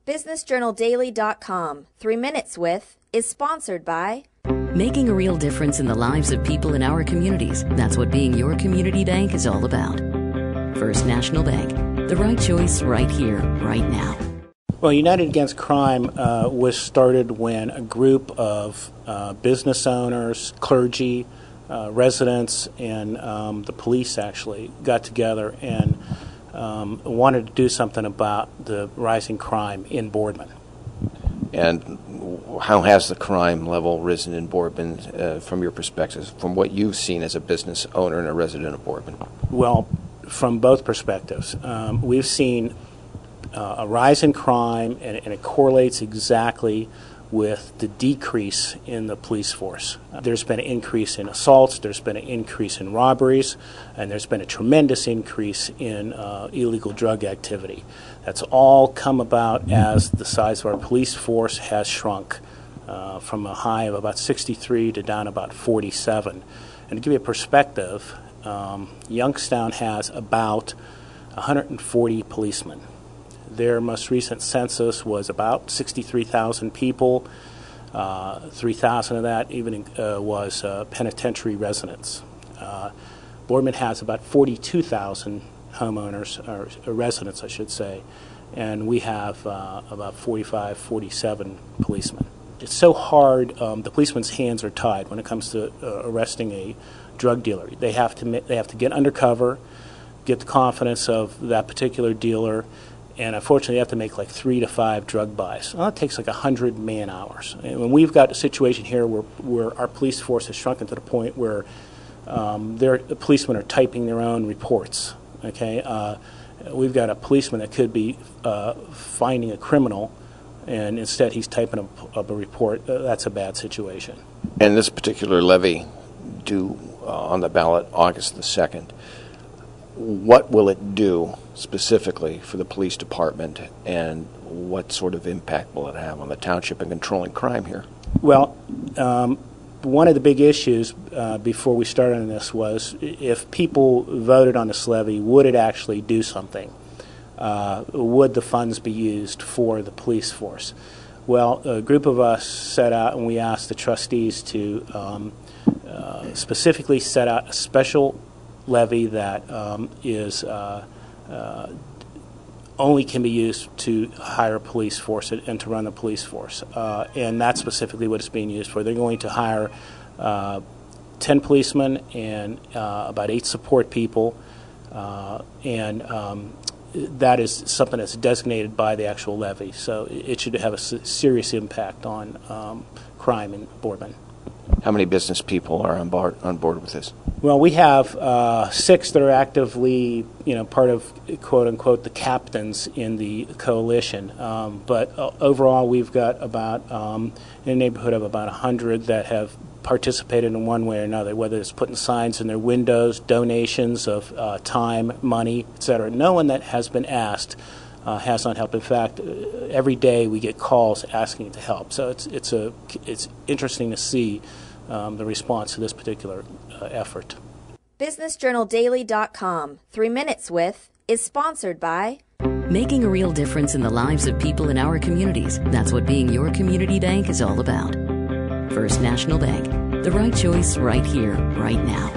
BusinessJournalDaily.com 3 Minutes With is sponsored by Making a real difference in the lives of people in our communities. That's what being your community bank is all about. First National Bank. The right choice right here, right now. Well, United Against Crime was started when a group of business owners, clergy, residents, and the police actually got together and wanted to do something about the rising crime in Boardman. And how has the crime level risen in Boardman from your perspective, from what you've seen as a business owner and a resident of Boardman? Well, from both perspectives. We've seen a rise in crime, and it correlates exactly with the decrease in the police force. There's been an increase in assaults, there's been an increase in robberies, and there's been a tremendous increase in illegal drug activity. That's all come about as the size of our police force has shrunk from a high of about 63 to down about 47. And to give you a perspective, Youngstown has about 140 policemen. Their most recent census was about 63,000 people. 3,000 of that even was penitentiary residents. Boardman has about 42,000 homeowners, or residents, I should say, and we have about 45, 47 policemen. It's so hard. The policeman's hands are tied when it comes to arresting a drug dealer. They have to get undercover, get the confidence of that particular dealer, and unfortunately, you have to make like 3 to 5 drug buys. Well, it takes like 100 man-hours. And when we've got a situation here where our police force has shrunken to the point where the policemen are typing their own reports. Okay, we've got a policeman that could be finding a criminal, and instead he's typing up a report. That's a bad situation. And this particular levy due on the ballot August the 2nd, what will it do specifically for the police department, and what sort of impact will it have on the township in controlling crime here? Well, one of the big issues before we started on this was if people voted on this levy, would it actually do something? Would the funds be used for the police force? Well, a group of us set out and we asked the trustees to specifically set out a special levy that only can be used to hire a police force and to run the police force. And that's specifically what it's being used for. They're going to hire 10 policemen and about 8 support people, and that is something that's designated by the actual levy. So it should have a serious impact on crime in Boardman. How many business people are on board with this? Well, we have 6 that are actively, part of, quote unquote, the captains in the coalition. But overall, we've got about in the neighborhood of about 100 that have participated in one way or another, whether it's putting signs in their windows, donations of time, money, etc. No one that has been asked has not helped. In fact, every day we get calls asking to help. So it's interesting to see the response to this particular effort. BusinessJournalDaily.com 3 Minutes With is sponsored by Making a real difference in the lives of people in our communities. That's what being your community bank is all about. First National Bank. The right choice right here, right now.